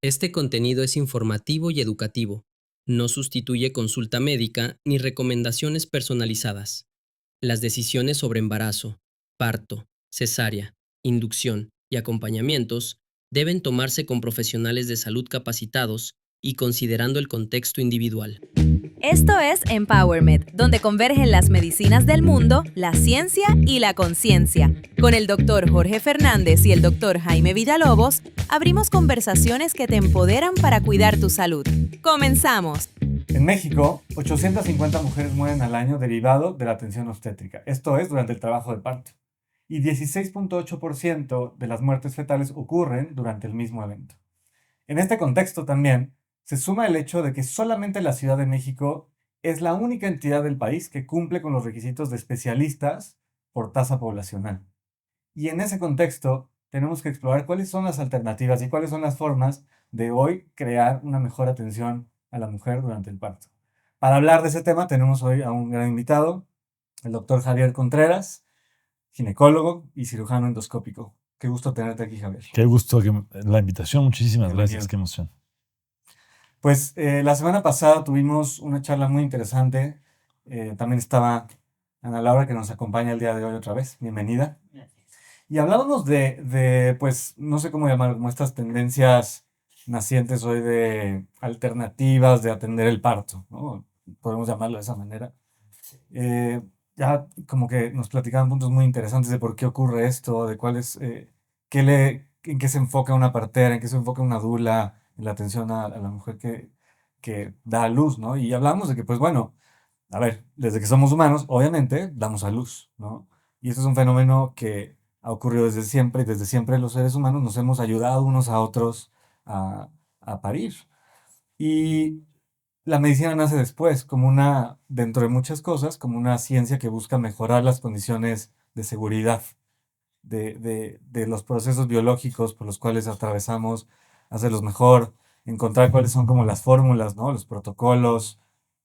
Este contenido es informativo y educativo. No sustituye consulta médica ni recomendaciones personalizadas. Las decisiones sobre embarazo, parto, cesárea, inducción y acompañamientos deben tomarse con profesionales de salud capacitados y considerando el contexto individual. Esto es EmpowerMed, donde convergen las medicinas del mundo, la ciencia y la conciencia. Con el doctor Jorge Fernández y el doctor Jaime Villalobos, abrimos conversaciones que te empoderan para cuidar tu salud. ¡Comenzamos! En México, 850 mujeres mueren al año derivado de la atención obstétrica, esto es, durante el trabajo de parto. Y 16.8% de las muertes fetales ocurren durante el mismo evento. En este contexto también se suma el hecho de que solamente la Ciudad de México es la única entidad del país que cumple con los requisitos de especialistas por tasa poblacional. Y en ese contexto tenemos que explorar cuáles son las alternativas y cuáles son las formas de hoy crear una mejor atención a la mujer durante el parto. Para hablar de ese tema tenemos hoy a un gran invitado, el doctor Javier Contreras, ginecólogo y cirujano endoscópico. Qué gusto tenerte aquí, Javier. Qué gusto la invitación. Muchísimas Bienvenido. gracias. Qué emoción. Pues la semana pasada tuvimos una charla muy interesante. También estaba Ana Laura, que nos acompaña el día de hoy otra vez. Bienvenida. Y hablábamos pues, no sé cómo llamar, como estas tendencias nacientes hoy de alternativas de atender el parto, ¿no? Podemos llamarlo de esa manera. Ya como que nos platicaban puntos muy interesantes de por qué ocurre esto, de cuál es, en qué se enfoca una partera, en qué se enfoca una dula, en la atención a la mujer que da a luz, ¿no? Y hablamos de que, pues bueno, a ver, desde que somos humanos, obviamente, damos a luz, ¿no? Y esto es un fenómeno que ha ocurrido desde siempre, y desde siempre los seres humanos nos hemos ayudado unos a otros a parir. Y la medicina nace después, dentro de muchas cosas, como una ciencia que busca mejorar las condiciones de seguridad de los procesos biológicos por los cuales atravesamos, hacerlos mejor, encontrar cuáles son como las fórmulas, ¿no? Los protocolos.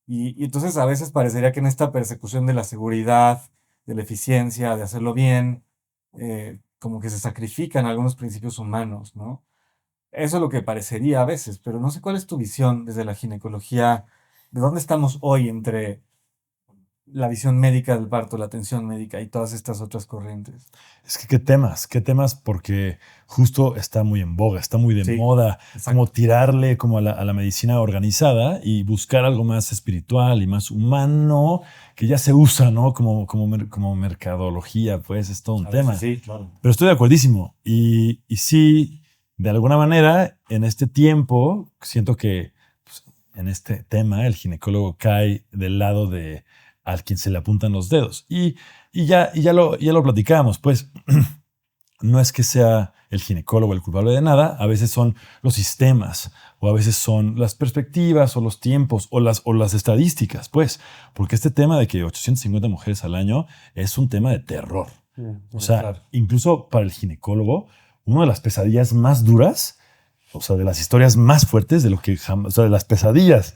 Y entonces a veces parecería que en esta persecución de la seguridad, de la eficiencia, de hacerlo bien, como que se sacrifican algunos principios humanos, ¿no? Eso es lo que parecería a veces, pero no sé cuál es tu visión desde la ginecología, de dónde estamos hoy entre la visión médica del parto, la atención médica y todas estas otras corrientes. Es que qué temas, porque justo está muy en boga, está muy de moda, exacto. Como tirarle como a la medicina organizada y buscar algo más espiritual y más humano, que ya se usa, ¿no? Como mercadología, pues es todo un tema. Sí, claro. Pero estoy de acuerdísimo. Y sí, de alguna manera, en este tiempo, siento que pues, en este tema el ginecólogo cae del lado de al quien se le apuntan los dedos. Y ya lo platicamos, pues no es que sea el ginecólogo el culpable de nada, a veces son los sistemas, o a veces son las perspectivas, o los tiempos, o las estadísticas, pues, porque este tema de que 850 mujeres al año es un tema de terror. O sea, claro. Incluso para el ginecólogo, una de las pesadillas más duras, o sea, de las historias más fuertes de lo que jamás, o sea, de las pesadillas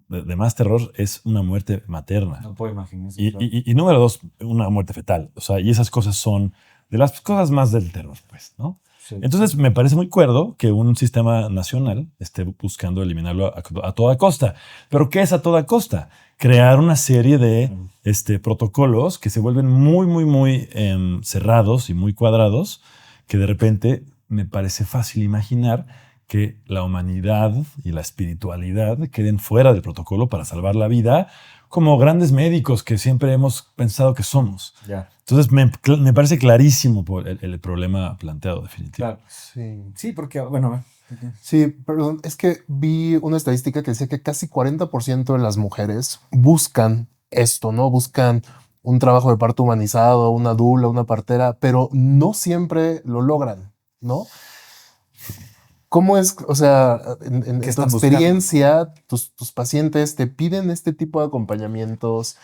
de más terror es una muerte materna. No puedo imaginar eso. Y número dos, una muerte fetal. O sea, y esas cosas son de las cosas más del terror, pues, ¿no? Sí. Entonces, me parece muy cuerdo que un sistema nacional esté buscando eliminarlo a toda costa. ¿Pero qué es a toda costa? Crear una serie de protocolos que se vuelven muy cerrados y muy cuadrados, que de repente me parece fácil imaginar que la humanidad y la espiritualidad queden fuera del protocolo para salvar la vida, como grandes médicos que siempre hemos pensado que somos. Ya. Entonces, me parece clarísimo el problema planteado, definitivamente. Claro. Sí, porque, bueno... Sí, perdón, es que vi una estadística que decía que casi 40% de las mujeres buscan esto, ¿no? Buscan un trabajo de parto humanizado, una dula, una partera, pero no siempre lo logran, ¿no? ¿Cómo es, o sea, en tu experiencia, tus pacientes te piden este tipo de acompañamientos?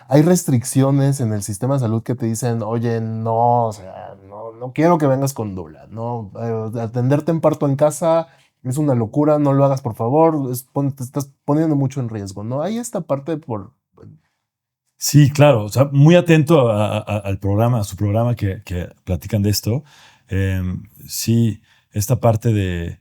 ¿Hay restricciones en el sistema de salud que te dicen, oye, no, o sea, no quiero que vengas con dula, no, atenderte en parto en casa es una locura, no lo hagas por favor, te estás poniendo mucho en riesgo, ¿no? Hay esta parte por... Sí, claro, o sea, muy atento al programa, a su programa que platican de esto. Sí, esta parte de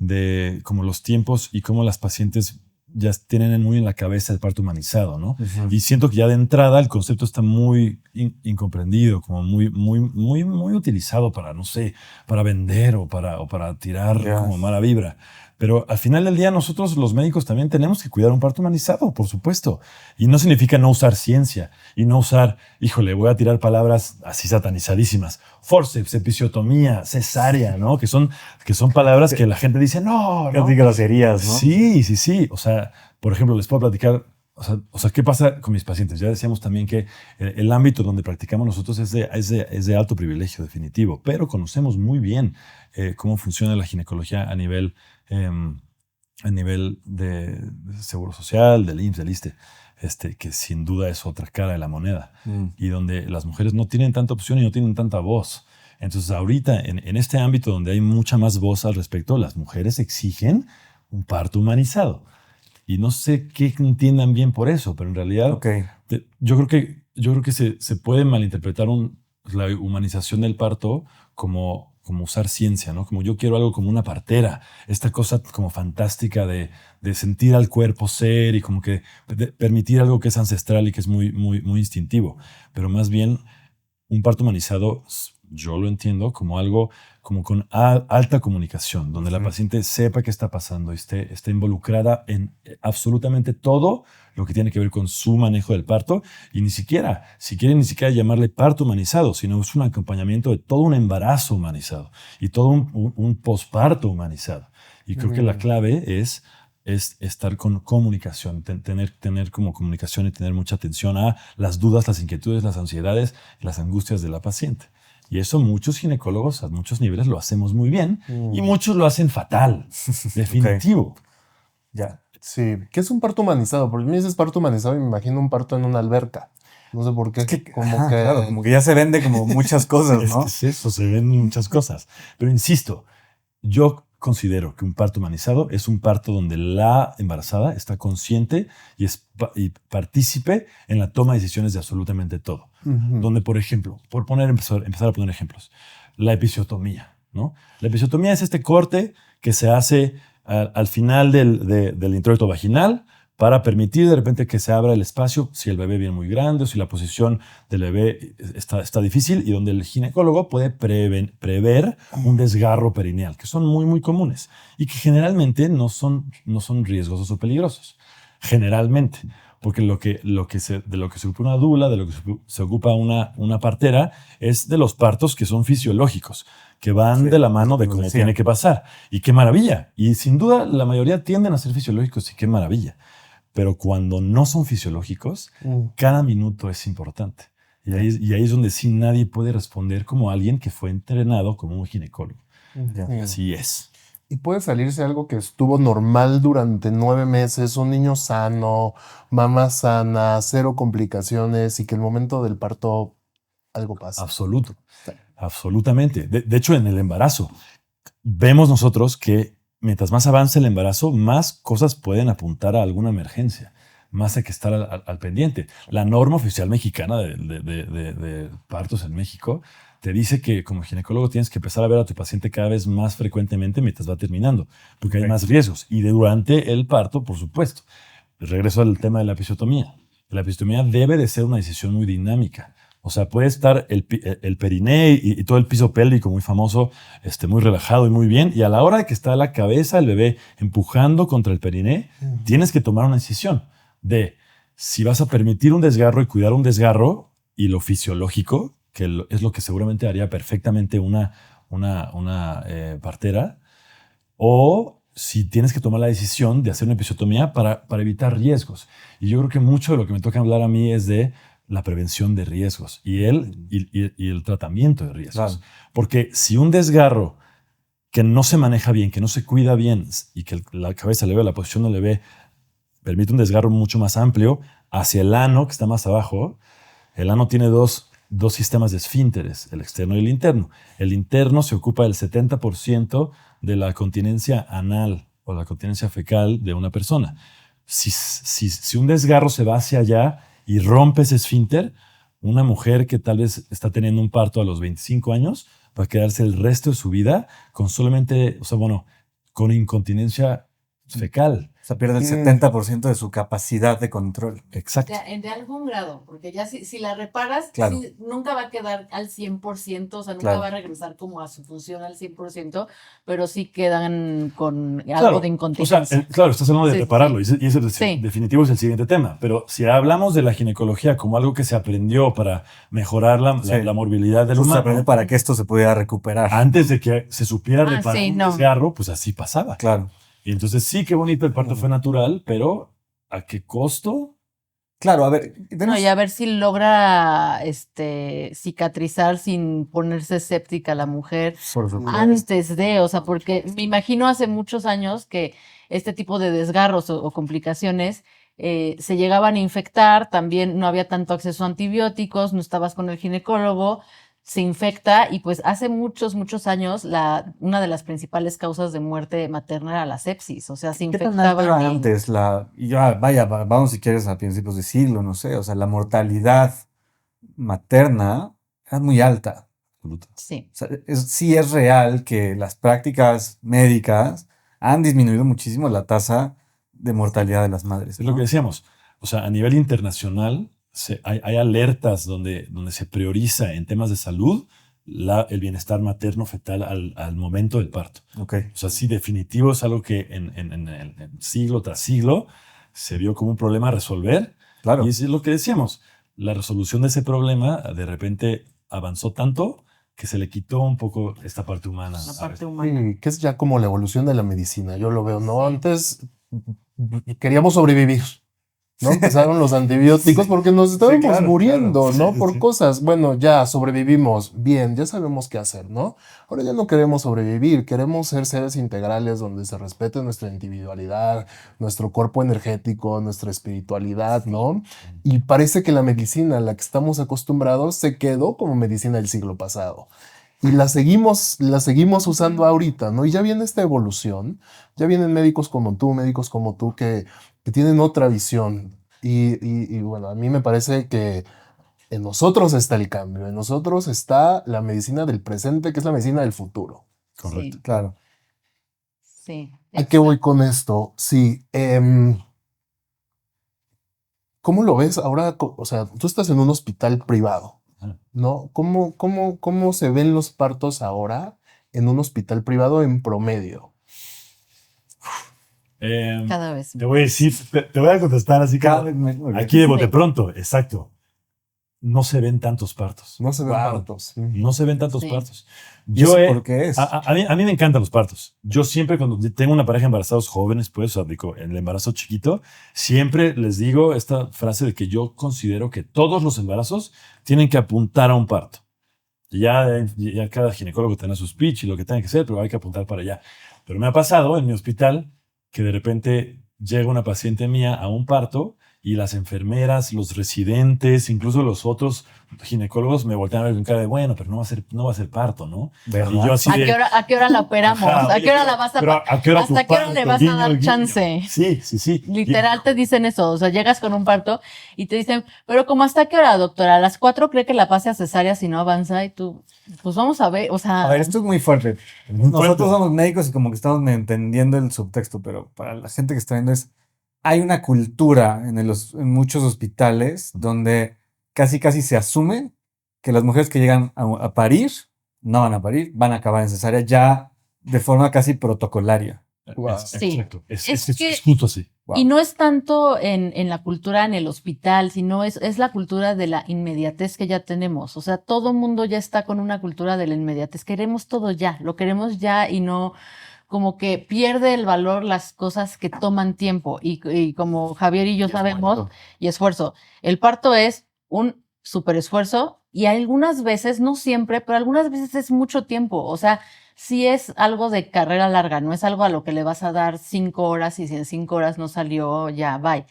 de como los tiempos y cómo las pacientes ya tienen muy en la cabeza el parto humanizado, ¿no? Y siento que ya de entrada el concepto está muy incomprendido, como muy utilizado para, no sé, para vender o para tirar como mala vibra. Pero al final del día nosotros los médicos también tenemos que cuidar un parto humanizado, por supuesto. Y no significa no usar ciencia y no usar, híjole, voy a tirar palabras así satanizadísimas. Forceps, episiotomía, cesárea, ¿no? Que son palabras que la gente dice, no. Casi groserías, ¿no? Sí. O sea, por ejemplo, les puedo platicar, o sea, ¿qué pasa con mis pacientes? Ya decíamos también que el ámbito donde practicamos nosotros es de alto privilegio definitivo, pero conocemos muy bien cómo funciona la ginecología a nivel de Seguro Social, del IMSS, del ISSSTE, que sin duda es otra cara de la moneda, y donde las mujeres no tienen tanta opción y no tienen tanta voz. Entonces ahorita, en este ámbito donde hay mucha más voz al respecto, las mujeres exigen un parto humanizado. Y no sé qué entiendan bien por eso, pero en realidad yo creo que se puede malinterpretar la humanización del parto como usar ciencia, ¿no? Como yo quiero algo como una partera, esta cosa como fantástica de sentir al cuerpo ser y como que permitir algo que es ancestral y que es muy instintivo. Pero más bien un parto humanizado, yo lo entiendo como algo como con alta comunicación, donde la paciente sepa qué está pasando y esté involucrada en absolutamente todo lo que tiene que ver con su manejo del parto, y si quieren ni siquiera llamarle parto humanizado, sino es un acompañamiento de todo un embarazo humanizado y todo un posparto humanizado. Y creo que la clave es estar con comunicación, tener como comunicación y tener mucha atención a las dudas, las inquietudes, las ansiedades, las angustias de la paciente. Y eso muchos ginecólogos a muchos niveles lo hacemos muy bien y muchos lo hacen fatal, definitivo. Ya. Sí, ¿qué es un parto humanizado? Porque me dices parto humanizado y me imagino un parto en una alberca. No sé por qué. Claro, como que ya se vende como muchas cosas, ¿no? Es eso, se ven muchas cosas. Pero insisto, yo considero que un parto humanizado es un parto donde la embarazada está consciente y partícipe en la toma de decisiones de absolutamente todo. Donde, por ejemplo, empezar a poner ejemplos, la episiotomía, ¿no? La episiotomía es este corte que se hace al final del introito vaginal para permitir de repente que se abra el espacio si el bebé viene muy grande o si la posición del bebé está difícil, y donde el ginecólogo puede prever un desgarro perineal, que son muy comunes y que generalmente no son riesgosos o peligrosos. Generalmente, porque de lo que se ocupa una dula, de lo que se ocupa una partera, es de los partos que son fisiológicos, que van de la mano de cómo tiene que pasar. Y qué maravilla. Y sin duda la mayoría tienden a ser fisiológicos, y qué maravilla. Pero cuando no son fisiológicos, cada minuto es importante. Y ahí es donde sí nadie puede responder como alguien que fue entrenado como un ginecólogo. Así es. Y puede salirse algo que estuvo normal durante 9 meses, un niño sano, mamá sana, 0 complicaciones, y que el momento del parto algo pasa. Absolutamente. De hecho, en el embarazo, vemos nosotros que mientras más avance el embarazo, más cosas pueden apuntar a alguna emergencia, más hay que estar al pendiente. La norma oficial mexicana de partos en México te dice que como ginecólogo tienes que empezar a ver a tu paciente cada vez más frecuentemente mientras va terminando, porque hay más riesgos. Y durante el parto, por supuesto. Regreso al tema de la episiotomía. La episiotomía debe de ser una decisión muy dinámica. O sea, puede estar el periné y todo el piso pélvico muy famoso, muy relajado y muy bien. Y a la hora de que está la cabeza del bebé empujando contra el periné, tienes que tomar una decisión de si vas a permitir un desgarro y cuidar un desgarro y lo fisiológico, que es lo que seguramente haría perfectamente una partera, o si tienes que tomar la decisión de hacer una episiotomía para evitar riesgos. Y yo creo que mucho de lo que me toca hablar a mí es de la prevención de riesgos y el tratamiento de riesgos. Claro. Porque si un desgarro que no se maneja bien, que no se cuida bien y que la cabeza le ve, la posición del bebé, permite un desgarro mucho más amplio hacia el ano, que está más abajo. El ano tiene dos sistemas de esfínteres, el externo y el interno. El interno se ocupa del 70% de la continencia anal o la continencia fecal de una persona. Si un desgarro se va hacia allá y rompe ese esfínter, una mujer que tal vez está teniendo un parto a los 25 años va a quedarse el resto de su vida con solamente, con incontinencia fecal. O sea, pierde el 70% de su capacidad de control. Exacto. De algún grado, porque ya si la reparas, Claro. sí, nunca va a quedar al 100%, o sea, nunca Claro. va a regresar como a su función al 100%, pero sí quedan con algo Claro, de o incontinencia. sea, claro, estás hablando de Sí, repararlo y ese Sí. definitivo es el siguiente tema. Pero si hablamos de la ginecología como algo que se aprendió para mejorar la Sí. morbilidad del Justo humano, aprende para que esto se pudiera recuperar. antes de que se supiera reparar sí, un no. desgarro, pues así pasaba. Claro. Y entonces sí, qué bonito, el parto fue natural, pero ¿a qué costo? Claro, a ver. No, y a ver si logra cicatrizar sin ponerse séptica la mujer Por supuesto. antes de, o sea, porque me imagino hace muchos años que este tipo de desgarros o complicaciones se llegaban a infectar, también no había tanto acceso a antibióticos, no estabas con el ginecólogo, se infecta y pues hace muchos, muchos años una de las principales causas de muerte materna era la sepsis, o sea, se ¿Qué tan alta infectaban. era antes? Y ya, vaya, vamos si quieres a principios de siglo, no sé. O sea, la mortalidad materna era muy alta. Sí. O sea, sí es real que las prácticas médicas han disminuido muchísimo la tasa de mortalidad de las madres. Es lo ¿no? que decíamos. O sea, a nivel internacional hay alertas donde se prioriza en temas de salud el bienestar materno-fetal al momento del parto. Ok. O sea, sí, definitivo es algo que en siglo tras siglo se vio como un problema a resolver. Claro. Y es lo que decíamos. La resolución de ese problema de repente avanzó tanto que se le quitó un poco esta parte humana. La a parte ver. humana. Sí, que es ya como la evolución de la medicina, yo lo veo, ¿no? Antes queríamos sobrevivir, ¿no? Empezaron los antibióticos porque nos estábamos claro, muriendo, claro. ¿no? Sí, Por sí. cosas. Bueno, ya sobrevivimos, bien, ya sabemos qué hacer, ¿no? Ahora ya no queremos sobrevivir, queremos ser seres integrales donde se respete nuestra individualidad, nuestro cuerpo energético, nuestra espiritualidad, ¿no? Y parece que la medicina a la que estamos acostumbrados se quedó como medicina del siglo pasado. Y la seguimos usando ahorita, ¿no? Y ya viene esta evolución, ya vienen médicos como tú, que tienen otra visión. Y bueno, a mí me parece que en nosotros está el cambio, en nosotros está la medicina del presente, que es la medicina del futuro. Correcto. Claro. Sí. ¿A qué voy con esto? Sí, ¿cómo lo ves ahora? O sea, tú estás en un hospital privado, Ajá. ¿no? ¿Cómo se ven los partos ahora en un hospital privado en promedio? Cada vez. Te voy a decir, te voy a contestar así Cada como vez menos. aquí de bote pronto, exacto. No se ven tantos partos. No se ven Wow. partos. No se ven tantos Sí. partos. ¿Y eso Yo por qué es? a mí me encantan los partos. Yo siempre cuando tengo una pareja de embarazados jóvenes, pues, o sea, digo, en el embarazo chiquito, siempre les digo esta frase de que yo considero que todos los embarazos tienen que apuntar a un parto. Ya cada ginecólogo tiene su speech y lo que tenga que ser, pero hay que apuntar para allá. Pero me ha pasado en mi hospital que de repente llega una paciente mía a un parto y las enfermeras, los residentes, incluso los otros ginecólogos me voltean a ver con cara de, bueno, pero no va a ser parto, ¿no? ¿Verdad? Y yo así de, ¿A qué hora la operamos? Ajá, ¿A qué hora la vas a pero ¿a qué hora ¿Hasta tu qué hora parto? le vas a Guiño, dar guiño. chance? Sí. Literal te dicen eso, o sea, llegas con un parto y te dicen, pero ¿cómo hasta qué hora, doctora? A las 4 cree que la pase a cesárea si no avanza y tú, pues vamos a ver, o sea, A ver, esto es muy fuerte. Muy Nosotros fuerte. somos médicos y como que estamos medio entendiendo el subtexto, pero para la gente que está viendo hay una cultura en muchos hospitales donde casi se asume que las mujeres que llegan a parir no van a parir, van a acabar en cesárea ya de forma casi protocolaria. Wow. Sí. Exacto. Es que- justo así. Wow. y no es tanto en la cultura en el hospital, sino es la cultura de la inmediatez que ya tenemos. O sea, todo el mundo ya está con una cultura de la inmediatez. Queremos todo ya, lo queremos ya y no, como que pierde el valor las cosas que toman tiempo. Y como Javier y yo sabemos, y esfuerzo. El parto es un súper esfuerzo y algunas veces, no siempre, pero algunas veces es mucho tiempo. O sea, sí es algo de carrera larga, no es algo a lo que le vas a dar 5 horas y si en 5 horas no salió, ya, bye.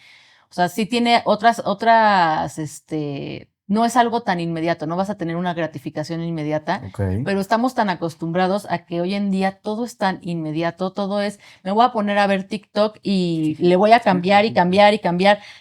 O sea, sí tiene otras, no es algo tan inmediato, no vas a tener una gratificación inmediata, Ok. pero estamos tan acostumbrados a que hoy en día todo es tan inmediato, todo es, me voy a poner a ver TikTok y le voy a cambiar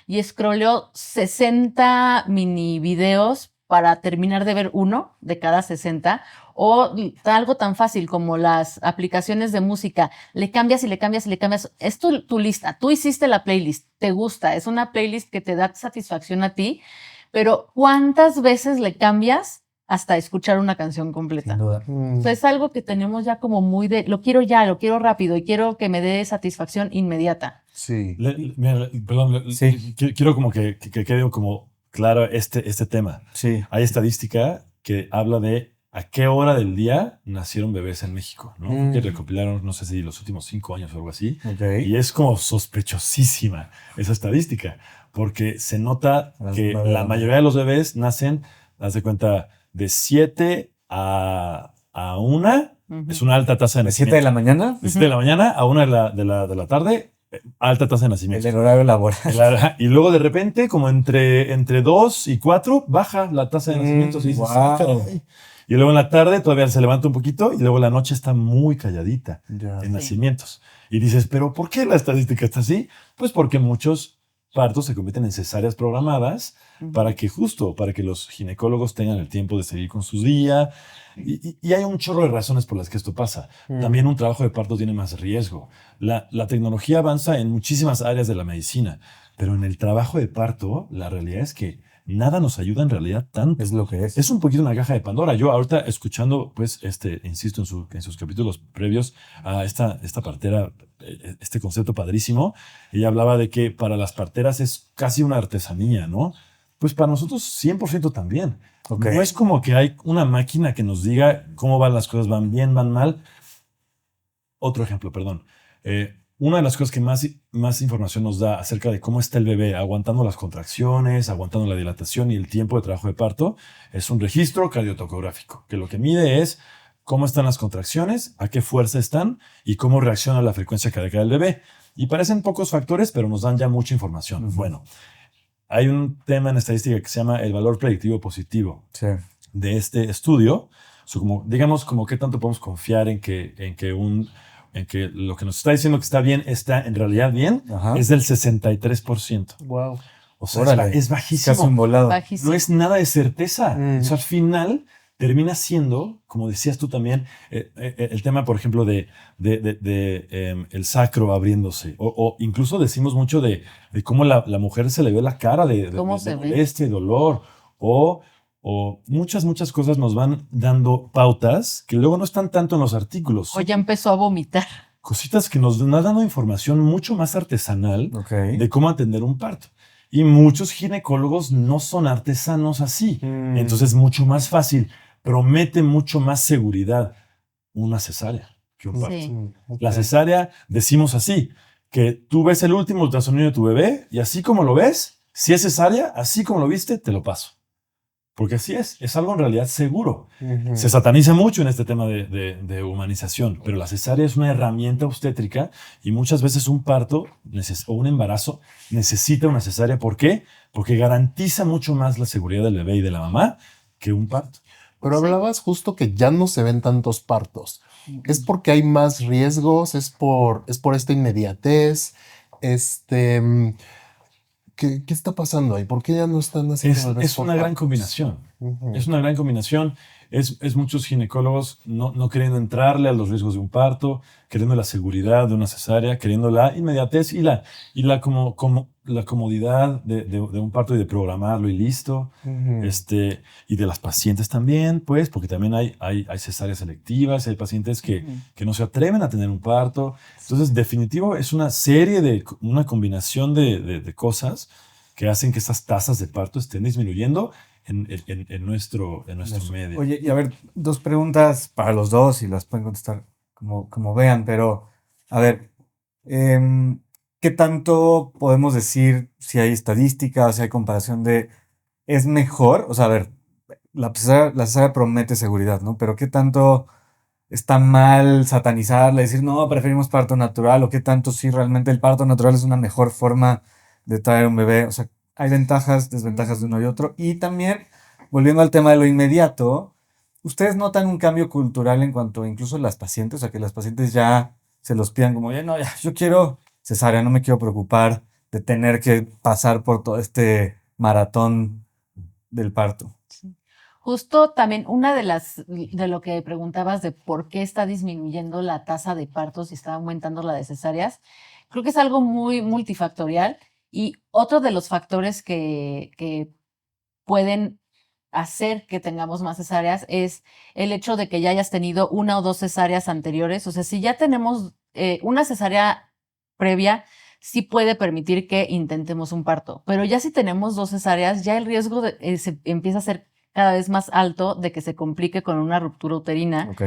y scrolleo 60 mini videos para terminar de ver uno de cada 60, o algo tan fácil como las aplicaciones de música, le cambias y le cambias y le cambias, es tu lista, tú hiciste la playlist, te gusta, es una playlist que te da satisfacción a ti, pero ¿cuántas veces le cambias hasta escuchar una canción completa? Sin duda. O sea, es algo que tenemos ya como muy de, lo quiero ya, lo quiero rápido y quiero que me dé satisfacción inmediata. Sí. Mira, perdón, Sí. quiero como que quede como claro este tema. Sí. Hay estadística que habla de a qué hora del día nacieron bebés en México, ¿no? Que recopilaron, no sé si los últimos 5 años o algo así. Ok. Y es como sospechosísima esa estadística, porque se nota que la mayoría de los bebés nacen, haz de cuenta, de 7 a 1, es una alta tasa de ¿De nacimiento. 7 de la mañana? De 7 de la mañana a 1 de la tarde, alta tasa de nacimiento. El horario laboral. Claro, y luego de repente, como entre 2 y 4, baja la tasa de nacimientos. Y dices, Wow. caray. Y luego en la tarde todavía se levanta un poquito y luego en la noche está muy calladita Ya. en Sí. nacimientos. Y dices, ¿pero por qué la estadística está así? Pues porque muchos partos se convierten en cesáreas programadas para que los ginecólogos tengan el tiempo de seguir con su día. Y hay un chorro de razones por las que esto pasa. También un trabajo de parto tiene más riesgo. La tecnología avanza en muchísimas áreas de la medicina, pero en el trabajo de parto, la realidad es que nada nos ayuda en realidad tanto. Es lo que es. Es un poquito una caja de Pandora. Yo ahorita escuchando, pues, insisto, en sus capítulos previos a esta partera, este concepto padrísimo, ella hablaba de que para las parteras es casi una artesanía, ¿no? Pues para nosotros 100% también. Ok. No es como que hay una máquina que nos diga cómo van las cosas, van bien, van mal. Otro ejemplo, perdón. Una de las cosas que más información nos da acerca de cómo está el bebé aguantando las contracciones, aguantando la dilatación y el tiempo de trabajo de parto es un registro cardiotocográfico, que lo que mide es cómo están las contracciones, a qué fuerza están y cómo reacciona la frecuencia cardíaca del bebé. Y parecen pocos factores, pero nos dan ya mucha información. Bueno, hay un tema en estadística que se llama el valor predictivo positivo Sí. de este estudio. Digamos, como qué tanto podemos confiar en que lo que nos está diciendo que está bien está en realidad bien, Ajá. es del 63%. Wow. O sea, Órale. es Casi bajísimo. un volado. Bajísimo. No es nada de certeza. Mm. O sea, al final termina siendo, como decías tú también, el tema, por ejemplo, de el sacro abriéndose. O incluso decimos mucho de cómo la mujer se le ve la cara de ¿Cómo se ve? molestia y dolor. O muchas cosas nos van dando pautas que luego no están tanto en los artículos. O ya empezó a vomitar. Cositas que nos van dando información mucho más artesanal Ok. de cómo atender un parto. Y muchos ginecólogos no son artesanos así. Entonces es mucho más fácil, promete mucho más seguridad una cesárea que un parto. Sí. La cesárea, decimos así, que tú ves el último ultrasonido de tu bebé y así como lo ves, si es cesárea, así como lo viste, te lo paso. Porque así es algo en realidad seguro. Se sataniza mucho en este tema de humanización, pero la cesárea es una herramienta obstétrica y muchas veces un parto o un embarazo necesita una cesárea. ¿Por qué? Porque garantiza mucho más la seguridad del bebé y de la mamá que un parto. Pero hablabas justo que ya no se ven tantos partos. ¿Es porque hay más riesgos? ¿Es por esta inmediatez? ¿Qué está pasando ahí? ¿Por qué ya no están haciendo bebés Es por una gran partos? combinación. Ujú. Es una gran combinación. Es muchos ginecólogos no queriendo entrarle a los riesgos de un parto, queriendo la seguridad de una cesárea, queriendo la inmediatez y la comodidad de un parto y de programarlo y listo. Ujú. Y de las pacientes también, pues, porque también hay cesáreas selectivas, hay pacientes que no se atreven a tener un parto. Entonces, definitivo, es una combinación de cosas que hacen que estas tasas de parto estén disminuyendo en nuestro medio. Oye, y a ver, dos preguntas para los dos y las pueden contestar como vean, pero a ver, ¿qué tanto podemos decir si hay estadísticas, si hay comparación de es mejor? O sea, a ver, la cesárea promete seguridad, ¿no? Pero ¿qué tanto está mal satanizarla, decir, no, preferimos parto natural? ¿O qué tanto sí realmente el parto natural es una mejor forma de traer un bebé? O sea, hay ventajas, desventajas de uno y otro. Y también, volviendo al tema de lo inmediato, ¿ustedes notan un cambio cultural en cuanto incluso las pacientes? O sea, que las pacientes ya se los pidan como, ya no, ya, yo quiero cesárea, no me quiero preocupar de tener que pasar por todo este maratón del parto. Justo también una de lo que preguntabas de por qué está disminuyendo la tasa de partos y está aumentando la de cesáreas, creo que es algo muy multifactorial y otro de los factores que pueden hacer que tengamos más cesáreas es el hecho de que ya hayas tenido una o dos cesáreas anteriores. O sea, si ya tenemos una cesárea previa, sí puede permitir que intentemos un parto, pero ya si tenemos dos cesáreas, ya el riesgo se empieza a ser cada vez más alto de que se complique con una ruptura uterina. Ok.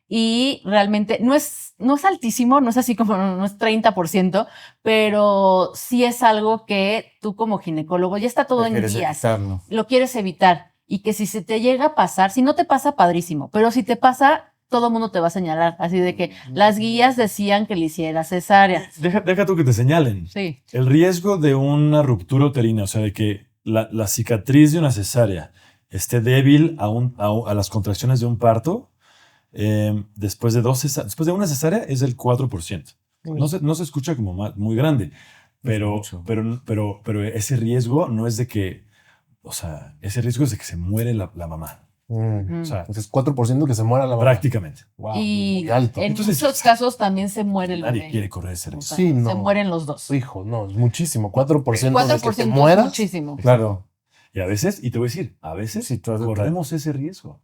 Y realmente no es altísimo, no es así como no es 30%, pero sí es algo que tú como ginecólogo ya está todo en Prefieres guías, evitarlo. lo quieres evitar y que si se te llega a pasar, si no te pasa, padrísimo, pero si te pasa, todo el mundo te va a señalar, así de que las guías decían que le hicieras cesárea. Deja tú que te señalen. Sí. El riesgo de una ruptura uterina, o sea, de que la cicatriz de una cesárea esté débil a las contracciones de un parto, después de una cesárea es del 4%. No se escucha como muy grande, pero ese riesgo no es de que, o sea, ese riesgo es de que se muere la mamá. O sea, Entonces, 4% que se muera la mamá. prácticamente. Wow, Y muy alto. en Entonces, muchos casos también se muere el Nadie bebé. quiere correr ese O riesgo. sea, Sí, no. se mueren los dos. Hijo, no, es muchísimo. 4% de que te 4% es mueras. muchísimo. Claro. Y a veces, y te voy a decir, a veces Sí, tú has de- corremos ese riesgo.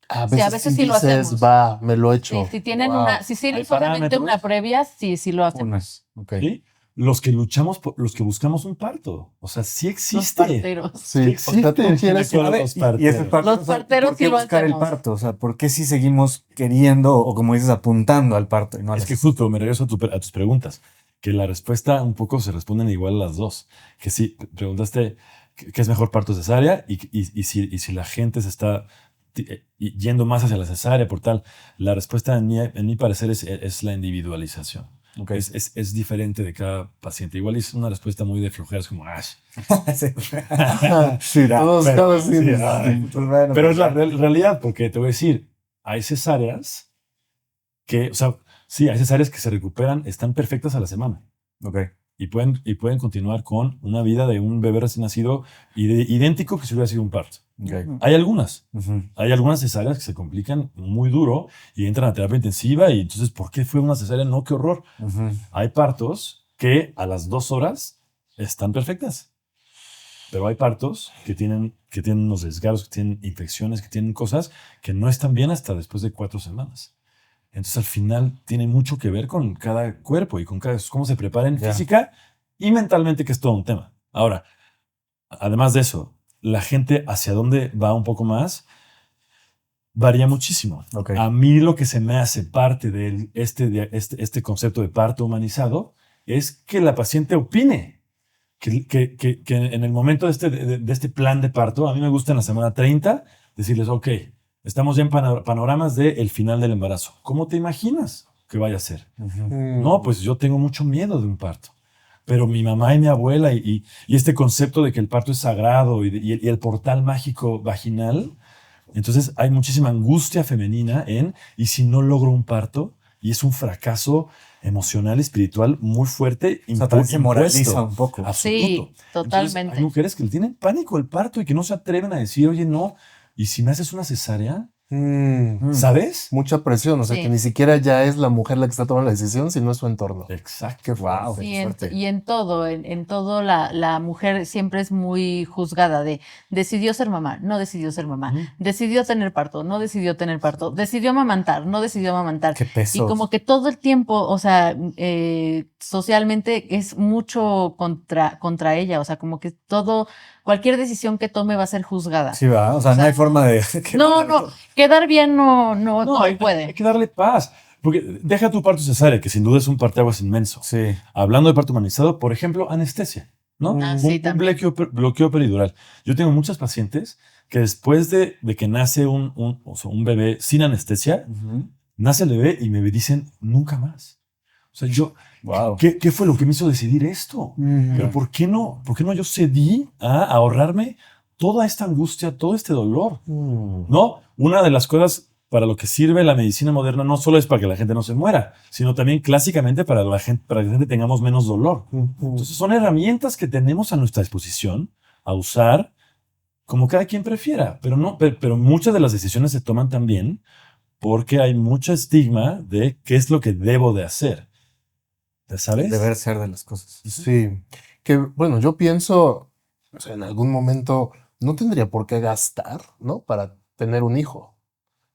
A Sí, a veces sí lo dices, hacemos. va, me lo he hecho. Sí, si tienen Wow. una, si Hay tienen solamente parámetros. una previa, sí lo hacemos. Unas. Ok. ¿Sí? Los que luchamos, los que buscamos un parto. O sea, sí Los existe. parteros. Sí, existe o sea, tú el quieres ginecólogo. A ver, Los y ese parteros. parto, Los o sea, parteros ¿por qué sí lo buscar el hacemos. parto? O sea, ¿por qué sí seguimos queriendo o como dices, apuntando al parto? Y no a Es las- que justo me regreso a tus preguntas, que la respuesta un poco se responden igual las dos. Que sí, preguntaste qué es mejor parto o cesárea y si la gente se está yendo más hacia la cesárea por tal, la respuesta en mi parecer es la individualización. Ok. Es diferente de cada paciente. Igual es una respuesta muy de flojera, es como, Sí. Sí, Ya, todos, pero- todos sí. sí, ay. Pues bueno, pero es la pues, realidad, porque te voy a decir, hay cesáreas que, o sea, sí, hay cesáreas que se recuperan, están perfectas a la semana ok. y pueden continuar con una vida de un bebé recién nacido idéntico que si hubiera sido un parto. Ok. Hay algunas Ujú. cesáreas que se complican muy duro y entran a terapia intensiva y entonces, ¿por qué fue una cesárea? No, qué horror. Ujú. Hay partos que a las 2 horas están perfectas. Pero hay partos que tienen unos desgarros, que tienen infecciones, que tienen cosas que no están bien hasta después de 4 semanas. Entonces, al final, tiene mucho que ver con cada cuerpo y con cómo se preparen Ya. física y mentalmente, que es todo un tema. Ahora, además de eso, la gente hacia dónde va un poco más varía muchísimo. Ok. A mí lo que se me hace parte de este concepto de parto humanizado es que la paciente opine. Que en el momento de este plan de parto, a mí me gusta en la semana 30 decirles, ok, estamos ya en panoramas del final del embarazo. ¿Cómo te imaginas que vaya a ser? Ujú. No, pues yo tengo mucho miedo de un parto. Pero mi mamá y mi abuela y este concepto de que el parto es sagrado y el portal mágico vaginal, entonces hay muchísima angustia femenina y si no logro un parto, y es un fracaso emocional, espiritual muy fuerte. O sea, también se moraliza impuesto. un poco. Absoluto. Sí, Entonces, totalmente. hay mujeres que le tienen pánico al parto y que no se atreven a decir, oye, no, ¿y si me haces una cesárea? Mm. ¿Sabes? Mucha presión, o sea Sí. que ni siquiera ya es la mujer la que está tomando la decisión, sino es su entorno. Exacto. Wow. Sí, qué fuerte. y en todo la mujer siempre es muy juzgada de decidió ser mamá, no decidió ser mamá, decidió tener parto, no decidió tener parto, decidió amamantar, no decidió amamantar. Qué peso. Y como que todo el tiempo, o sea, socialmente es mucho contra ella, o sea, como que cualquier decisión que tome va a ser juzgada. Sí, va. O sea, no hay forma de. No, quedar bien no hay puede. que darle paz. Porque deja tu parto cesárea, que sin duda es un parteaguas inmenso. Sí. Hablando de parto humanizado, por ejemplo, anestesia, ¿no? Ah, sí, Un también. bloqueo peridural. Yo tengo muchas pacientes que después de que nace o sea, un bebé sin anestesia, Ujú. nace el bebé y me dicen nunca más. O sea, Wow. ¿qué fue lo que me hizo decidir esto? Pero ¿por qué no yo cedí a ahorrarme toda esta angustia, todo este dolor? ¿No? Una de las cosas para lo que sirve la medicina moderna no solo es para que la gente no se muera, sino también clásicamente para que la gente tengamos menos dolor. Entonces son herramientas que tenemos a nuestra disposición a usar como cada quien prefiera, pero no, pero muchas de las decisiones se toman también porque hay mucho estigma de qué es lo que debo de hacer. ¿Sabes? Deber ser de las cosas. Sí, que bueno, yo pienso, o sea, en algún momento no tendría por qué gastar, ¿no? Para tener un hijo,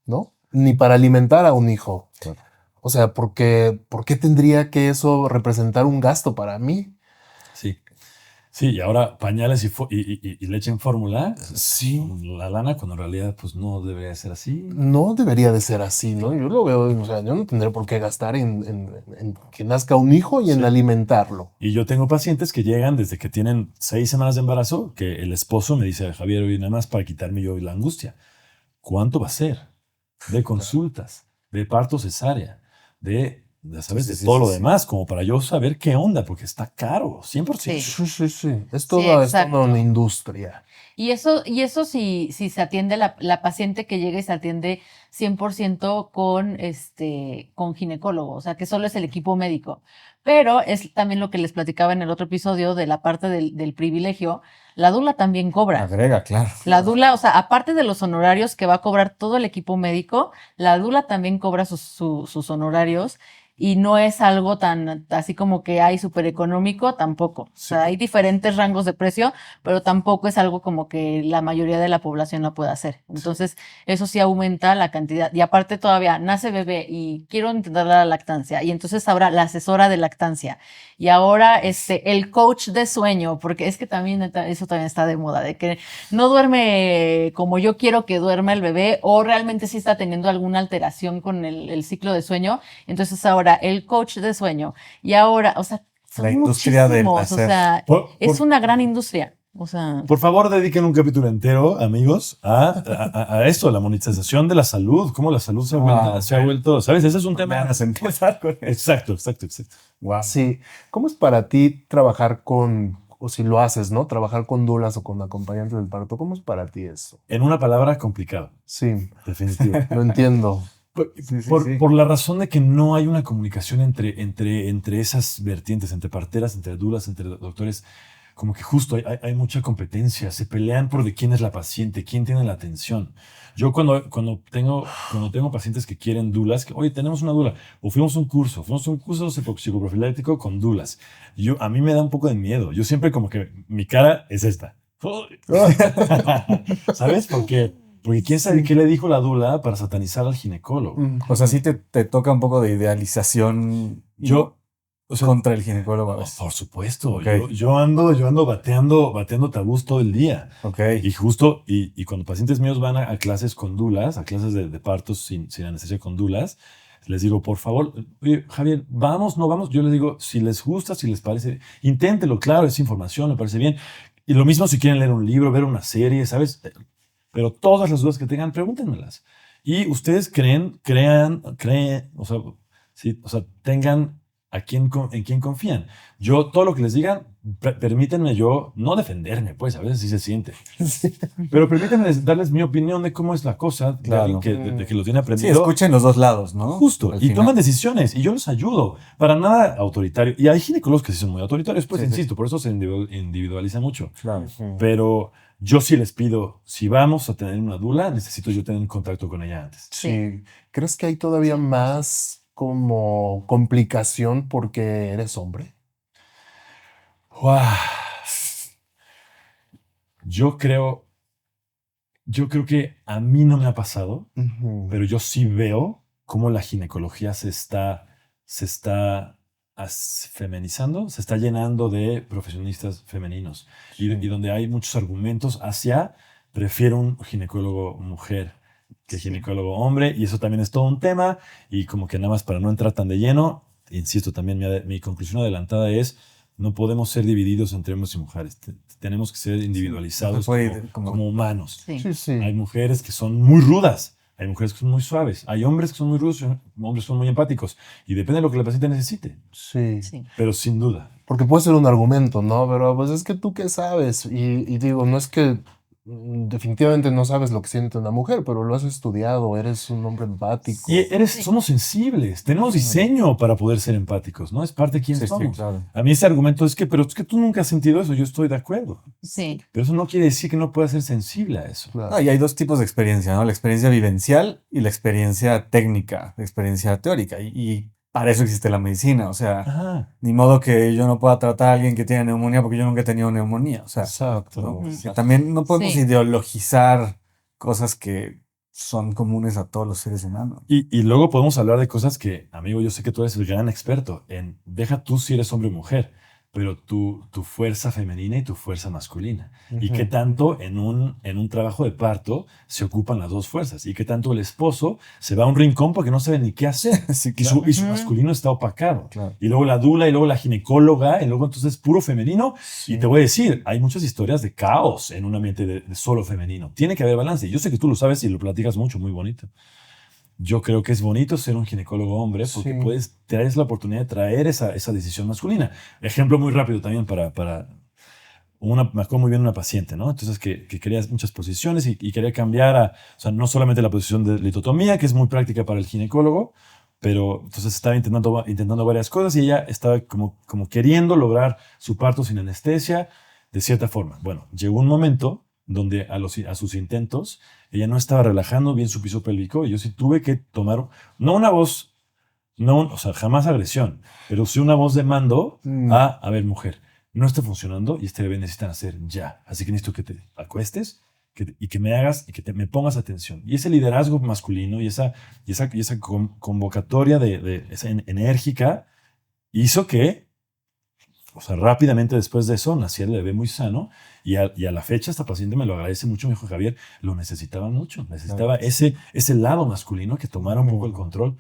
¿no? Ni para alimentar a un hijo. Claro. O sea, ¿por qué tendría que eso representar un gasto para mí? Sí. Sí, y ahora pañales y leche en fórmula, Sí. la lana, cuando en realidad pues no debería ser así. No debería de ser así, ¿no? Yo lo veo, o sea, yo no tendré por qué gastar en que nazca un hijo y en Sí. alimentarlo. Y yo tengo pacientes que llegan desde que tienen 6 semanas de embarazo, que el esposo me dice, Javier, oye, nada más para quitarme yo la angustia. ¿Cuánto va a ser? De consultas, de parto cesárea, ya sabes, de todo lo demás, como para yo saber qué onda, porque está caro, 100%. Sí, sí, sí. Es Sí, toda una exacto. industria. Y eso si se atiende, la paciente que llega y se atiende 100% con ginecólogo, o sea, que solo es el equipo médico. Pero es también lo que les platicaba en el otro episodio de la parte del privilegio, la dula también cobra. Agrega, claro. La dula, o sea, aparte de los honorarios que va a cobrar todo el equipo médico, la dula también cobra sus honorarios y no es algo tan así como que hay súper económico, tampoco. O sea, hay diferentes rangos de precio, pero tampoco es algo como que la mayoría de la población lo pueda hacer. Entonces, eso sí aumenta la cantidad. Y aparte todavía nace bebé y quiero intentar la lactancia. Y entonces ahora la asesora de lactancia. Y ahora el coach de sueño, porque es que también eso también está de moda, de que no duerme como yo quiero que duerma el bebé o realmente sí está teniendo alguna alteración con el ciclo de sueño. Entonces ahora el coach de sueño y ahora, o sea, son La industria del muchísimos, o placer. sea, es Por- una gran industria. O sea, Por favor, dediquen un capítulo entero, amigos, a esto, a la monetización de la salud, cómo la salud se ha vuelto, ¿sabes? Ese es un Me tema. hagas empezar con eso. Exacto. Wow. Sí. ¿Cómo es para ti trabajar o si lo haces, ¿no? Trabajar con dulas o con acompañantes del parto. ¿Cómo es para ti eso? En una palabra, complicado, Sí, definitivo. lo entiendo. Por la razón de que no hay una comunicación entre esas vertientes, entre parteras, entre dulas, entre doctores, como que justo hay mucha competencia, se pelean por de quién es la paciente, quién tiene la atención. Yo cuando tengo pacientes que quieren dulas, que, oye, tenemos una dula, o fuimos a un curso psicoprofiláctico con dulas. A mí me da un poco de miedo. Yo siempre como que mi cara es esta. ¿Sabes? Porque quién sabe qué le dijo la dula para satanizar al ginecólogo. O sea, sí te toca un poco de idealización O sea, contra el ginecólogo a veces. por supuesto. Ok. Yo ando bateando tabús todo el día. Ok. Y justo, y cuando pacientes míos van a clases con dulas, a clases de partos sin anestesia con dulas, les digo, por favor, oye, Javier, ¿vamos? ¿No vamos? Yo les digo, si les gusta, si les parece, inténtelo, claro, es información, me parece bien. Y lo mismo si quieren leer un libro, ver una serie, ¿sabes? Pero todas las dudas que tengan, pregúntenmelas. Y ustedes crean, o sea, tengan en quién confían. Yo, todo lo que les digan, permítanme yo, no defenderme, pues a veces sí se siente. Pero permítanme darles mi opinión de cómo es la cosa, de Claro. alguien de que lo tiene Sí, aprendido. escuchen los dos lados, ¿no? Justo, Al y final. toman decisiones, y yo los ayudo. Para nada autoritario. Y hay ginecólogos que sí son muy autoritarios, pues Sí, sí. insisto, por eso se individualiza mucho. Claro. Pero yo sí les pido, si vamos a tener una dula, necesito yo tener un contacto con ella antes. Sí. ¿Crees que hay todavía más como complicación porque eres hombre? ¡Guau! Yo creo que a mí no me ha pasado, pero yo sí veo cómo la ginecología se está feminizando, se está llenando de profesionistas femeninos y donde hay muchos argumentos hacia prefiero un ginecólogo mujer que ginecólogo hombre, y eso también es todo un tema, y como que nada más para no entrar tan de lleno, insisto, también mi conclusión adelantada es no podemos ser divididos entre hombres y mujeres, tenemos que ser individualizados No se puede como humanos. sí. Sí, sí. Hay mujeres que son muy rudas, hay mujeres que son muy suaves, hay hombres que son muy rudos, hombres que son muy empáticos, y depende de lo que la paciente necesite, Sí. Sí. pero sin duda. Porque puede ser un argumento, ¿no? Pero pues es que tú qué sabes. Y digo, no es que definitivamente no sabes lo que siente una mujer, pero lo has estudiado, eres un hombre empático. Y somos sensibles, tenemos diseño para poder ser empáticos, ¿no? Es parte de quién Sí, sí, somos. claro. A mí ese argumento pero es que tú nunca has sentido eso, yo estoy de acuerdo. Sí. Pero eso no quiere decir que no puedas ser sensible a eso. Claro. Y hay dos tipos de experiencia, ¿no? La experiencia vivencial y la experiencia técnica, la experiencia teórica. Y para eso existe la medicina. O sea, Ajá, ni modo que yo no pueda tratar a alguien que tiene neumonía porque yo nunca he tenido neumonía. O sea, Exacto. ¿no? Ujú. Que también no podemos Sí. ideologizar cosas que son comunes a todos los seres humanos. y luego podemos hablar de cosas que, amigo, yo sé que tú eres el gran experto en, deja tú si eres hombre o mujer, pero tu fuerza femenina y tu fuerza masculina. Y Ujú. qué tanto en un trabajo de parto se ocupan las dos fuerzas. Y qué tanto el esposo se va a un rincón porque no sabe ni qué hacer. Sí, Y su Ujú. masculino está opacado. Claro. Y luego la dula, y luego la ginecóloga, y luego entonces puro femenino. Sí. Y te voy a decir, hay muchas historias de caos en un ambiente de solo femenino. Tiene que haber balance. Yo sé que tú lo sabes y lo platicas mucho, muy bonito. Yo creo que es bonito ser un ginecólogo hombre porque Sí. traes la oportunidad de traer esa decisión masculina. Ejemplo muy rápido también me acuerdo muy bien una paciente, ¿no? Entonces que quería muchas posiciones y quería cambiar o sea, no solamente la posición de litotomía, que es muy práctica para el ginecólogo, pero entonces estaba intentando varias cosas y ella estaba como queriendo lograr su parto sin anestesia de cierta forma. Bueno, llegó un momento donde a sus intentos ella no estaba relajando bien su piso pélvico y yo sí tuve que tomar, no una voz, o sea, jamás agresión, pero sí una voz de mando a ver, mujer, no está funcionando y este bebé necesita nacer ya. Así que necesito que te acuestes y que me hagas y que me pongas atención. Y ese liderazgo masculino y esa convocatoria de esa enérgica hizo que, o sea, rápidamente después de eso nació el bebé muy sano y a la fecha esta paciente me lo agradece mucho, me dijo Javier, lo necesitaba mucho, necesitaba ese lado masculino que tomara un poco el control.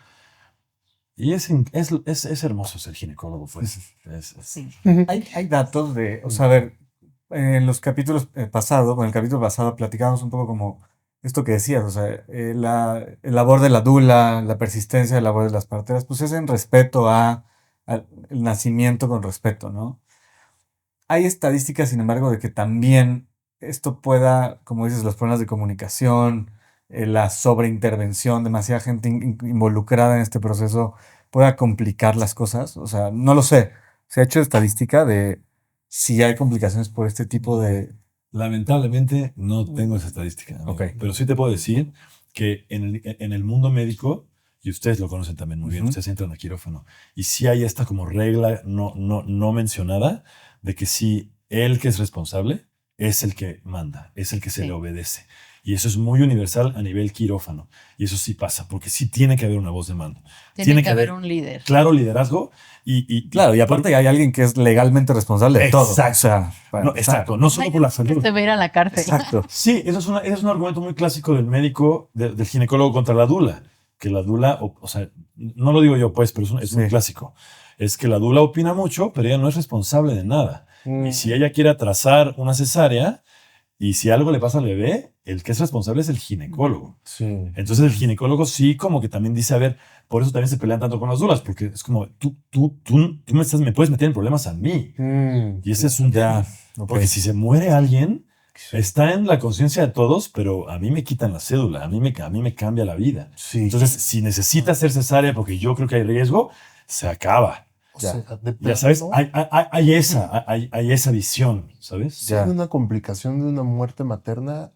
Y es hermoso ser ginecólogo, pues. Sí. Hay datos o sea, a ver, en los capítulos pasados, con el capítulo pasado platicábamos un poco como esto que decías, o sea, el labor de la dula, la persistencia del labor de las parteras, pues es en respeto al el nacimiento con respeto, ¿no? Hay estadísticas, sin embargo, de que también esto pueda, como dices, los problemas de comunicación, la sobreintervención, demasiada gente involucrada en este proceso, pueda complicar las cosas. O sea, no lo sé. Se ha hecho estadística de si hay complicaciones por este tipo de... Lamentablemente no tengo esa estadística, amigo. Ok. Pero sí te puedo decir que en el mundo médico, y ustedes lo conocen también muy bien, Ujú. ustedes entran a quirófano, y sí hay esta como regla no mencionada de que sí, el que es responsable es el que manda, es el que se Sí. le obedece. Y eso es muy universal a nivel quirófano. Y eso sí pasa, porque sí tiene que haber una voz de mando. Tiene que haber un líder. Claro liderazgo Claro, y aparte hay alguien que es legalmente responsable de todo. Exacto. O sea, para No, empezar. exacto, no solo por la salud. Se va a ir a la cárcel. Exacto. Sí, eso es un argumento muy clásico del médico, del ginecólogo contra la dula. Que la dula, o sea, no lo digo yo pues, pero es muy Sí. clásico. Es que la dula opina mucho, pero ella no es responsable de nada. Y si ella quiere atrasar una cesárea, y si algo le pasa al bebé, el que es responsable es el ginecólogo. Sí. Entonces el ginecólogo sí como que también dice, a ver, por eso también se pelean tanto con las dulas, porque es como, tú me puedes meter en problemas a mí. Y ese es un Ya, ok. Porque si se muere alguien, está en la conciencia de todos, pero a mí me quitan la cédula, a mí me cambia la vida. Sí. Entonces, si necesita hacer cesárea porque yo creo que hay riesgo, se acaba. O sea, de Ya sabes, plano, hay esa visión, ¿sabes? si hay una complicación de una muerte materna,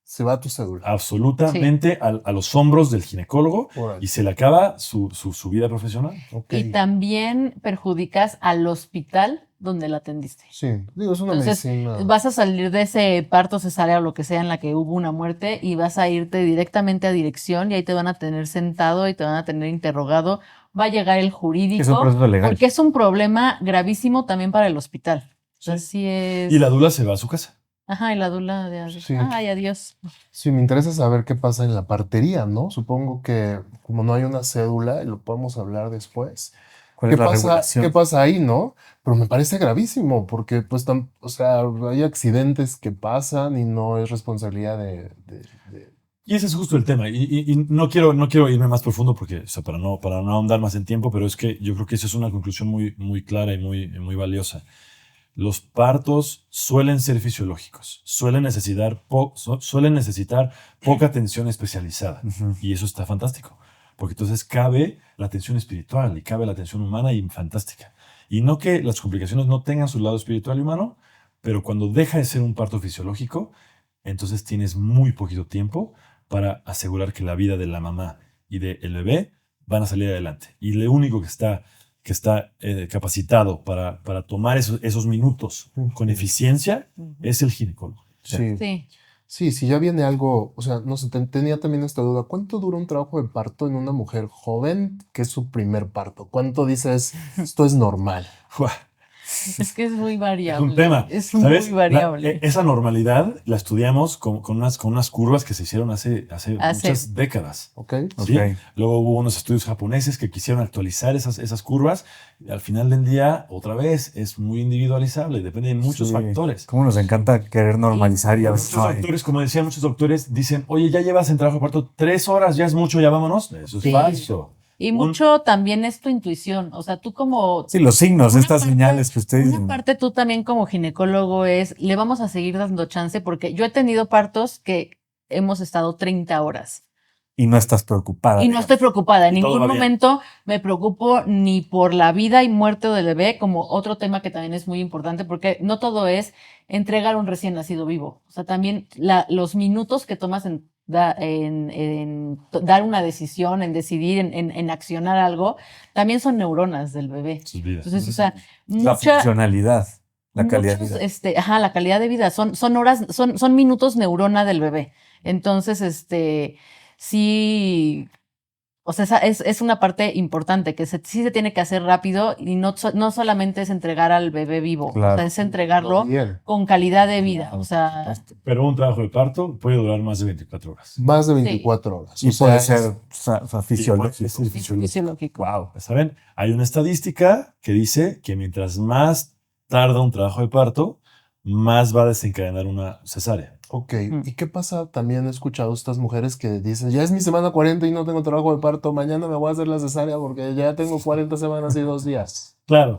se va a tu cédula. Absolutamente a los hombros del ginecólogo Órale. y se le acaba su vida profesional. Ok. Y también perjudicas al hospital donde la atendiste. Sí, digo, es una Entonces, medicina. vas a salir de ese parto cesárea o lo que sea en la que hubo una muerte y vas a irte directamente a dirección y ahí te van a tener sentado y te van a tener interrogado. Va a llegar el jurídico. Es un proceso legal. Porque es un problema gravísimo también para el hospital. Así es. Y la dula se va a su casa. Ajá, y la dula de Sí. ay, adiós. Sí, me interesa saber qué pasa en la partería, ¿no? Supongo que como no hay una cédula, y lo podemos hablar después. ¿Cuál ¿Qué es la pasa, regulación? qué pasa ahí, no? Pero me parece gravísimo porque, pues, o sea, hay accidentes que pasan y no es responsabilidad de- Y ese es justo el tema. Y no quiero irme más profundo porque, o sea, para no ahondar más en tiempo, pero es que yo creo que esa es una conclusión muy, muy clara y muy valiosa. los partos suelen ser fisiológicos, suelen necesitar poca atención especializada. Ujú. Y eso está fantástico, porque entonces cabe la atención espiritual y cabe la atención humana y fantástica. Y no que las complicaciones no tengan su lado espiritual y humano, pero cuando deja de ser un parto fisiológico, entonces tienes muy poquito tiempo para asegurar que la vida de la mamá y del bebé van a salir adelante. Y lo único que está capacitado para tomar esos minutos con eficiencia es el ginecólogo. Sí. Sí. Sí, si ya viene algo, o sea, no sé, tenía también esta duda. ¿Cuánto dura un trabajo de parto en una mujer joven que es su primer parto? ¿Cuánto dices, esto es normal? Uah, Es que es muy es variable. un tema. Es ¿Sabes? muy variable. Esa normalidad la estudiamos con unas curvas que se hicieron hace Hace- muchas décadas. ¿Ok? ¿Sí? Ok. Luego hubo unos estudios japoneses que quisieron actualizar esas curvas. Y al final del día, otra vez, es muy individualizable, depende de muchos Sí. factores. Cómo nos encanta querer normalizar y a veces Muchos no hay. doctores, como decían muchos doctores, dicen, oye, ya llevas en trabajo de parto 3 horas, ya es mucho, ya vámonos. Eso es Sí. falso. Y Un- mucho también es tu intuición. O sea, tú como Sí, los signos, Una estas parte- señales que ustedes Una dicen. parte tú también como ginecólogo le vamos a seguir dando chance porque yo he tenido partos que hemos estado 30 horas Y no estás preocupada. y no estoy preocupada. En Y todo ningún va bien. momento me preocupo ni por la vida y muerte del bebé, como otro tema que también es muy importante porque no todo es entregar un recién nacido vivo. O sea, también los minutos que tomas en dar una decisión, en decidir, en accionar algo, también son neuronas del bebé. Sus vidas. Entonces, o sea, La funcionalidad, la calidad de muchos, vida. la calidad de vida, son horas, son minutos neurona del bebé. Entonces, sí, o sea, es una parte importante que sí se tiene que hacer rápido y no solamente es entregar al bebé vivo, Claro. o sea, es entregarlo Bien. con calidad de vida. O sea, Pero un trabajo de parto puede durar más de 24 horas. Más de 24 horas. Y O sea, puede es- ser fisiológico. Es fisiológico. fisiológico. Wow. ¿Saben? Hay una estadística que dice que mientras más tarda un trabajo de parto, más va a desencadenar una cesárea. Ok, ¿y qué pasa? También he escuchado estas mujeres que dicen, ya es mi semana 40 y no tengo trabajo de parto, mañana me voy a hacer la cesárea porque ya tengo 40 semanas y 2 días. Claro.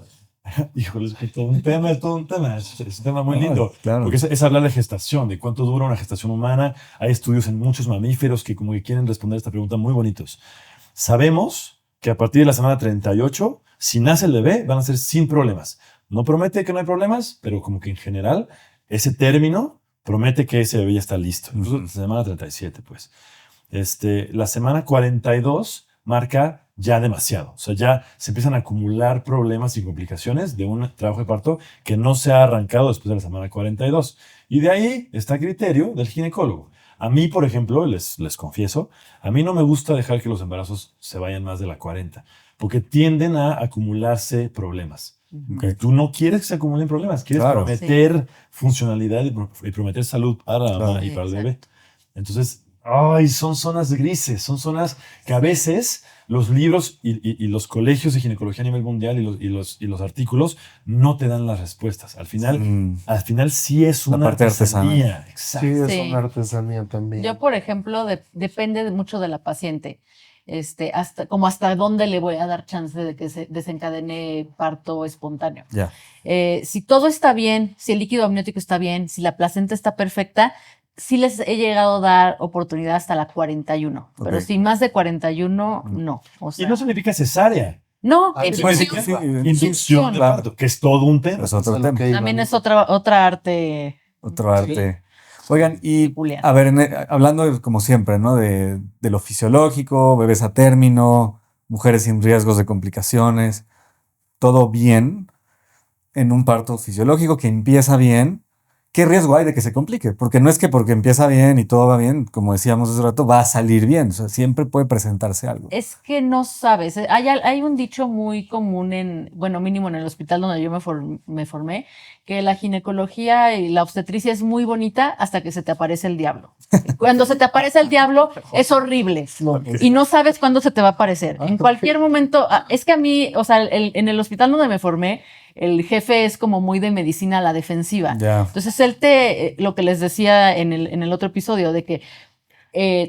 Híjole, es todo un tema, es todo un tema. Es un tema muy lindo. Claro. Porque es hablar de gestación, de cuánto dura una gestación humana. Hay estudios en muchos mamíferos que como que quieren responder esta pregunta muy bonitos. Sabemos que a partir de la semana 38, si nace el bebé, van a ser sin problemas. No promete que no hay problemas, pero como que en general, ese término promete que ese bebé ya está listo. Incluso la semana 37, pues. La semana 42 marca ya demasiado. O sea, ya se empiezan a acumular problemas y complicaciones de un trabajo de parto que no se ha arrancado después de la semana 42. Y de ahí está a criterio del ginecólogo. A mí, por ejemplo, les confieso, a mí no me gusta dejar que los embarazos se vayan más de la 40, porque tienden a acumularse problemas. Ok. Tú no quieres que se acumulen problemas, quieres Claro. prometer funcionalidad y prometer salud para la mamá Claro. y para el bebé. Entonces, ay, son zonas grises, son zonas que a veces los libros y los colegios de ginecología a nivel mundial y los artículos no te dan las respuestas. Al final sí es La una parte artesanía. Exacto. Sí, es Sí. una artesanía también. Yo, por ejemplo, depende mucho de la paciente. Hasta dónde le voy a dar chance de que se desencadene parto espontáneo. Ya. Si todo está bien, si el líquido amniótico está bien, si la placenta está perfecta, sí les he llegado a dar oportunidad hasta la 41. Pero Ok. si más de 41, no. O Y sea, no significa cesárea, no, Ah, inducción. Pues sí, Inducción. inducción de Claro. parto, que es todo un tema. Es otro Es a lo tema. que iba, También ¿no? es otra arte. Otro arte. Oigan, y Peculiar. a ver, hablando como siempre, ¿no? De lo fisiológico, bebés a término, mujeres sin riesgos de complicaciones, todo bien en un parto fisiológico que empieza bien. ¿Qué riesgo hay de que se complique? Porque no es que porque empieza bien y todo va bien, como decíamos hace rato, va a salir bien. O sea, siempre puede presentarse algo. Es que no sabes. Hay un dicho muy común mínimo en el hospital donde yo me formé, que la ginecología y la obstetricia es muy bonita hasta que se te aparece el diablo. Cuando se te aparece el diablo es horrible y no sabes cuándo se te va a aparecer. En cualquier momento, es que a mí, o sea, en el hospital donde me formé, el jefe es como muy de medicina a la defensiva. Ya. Entonces lo que les decía en el otro episodio, de que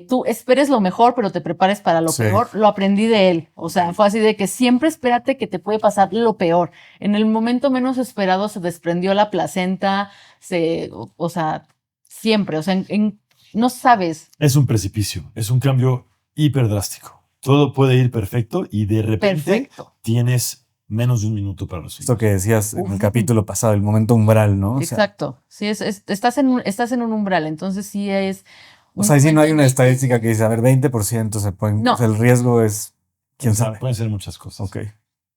tú esperes lo mejor, pero te prepares para lo Sí. peor. Lo aprendí de él. O sea, fue así de que siempre espérate que te puede pasar lo peor. En el momento menos esperado se desprendió la placenta, o sea, siempre. O sea, no sabes. Es un precipicio, es un cambio hiper drástico. Todo puede ir perfecto y de repente Perfecto. tienes menos de un minuto para recibir. Esto que decías en el Uf. capítulo pasado, el momento umbral, ¿no? Exacto. Sí, estás en un umbral, entonces sí es. O sea, ahí sí no hay una momento en el que- estadística que dice, a ver, 20% se pueden... No. O sea, el riesgo es, quién sabe. Pueden ser muchas cosas. Ok.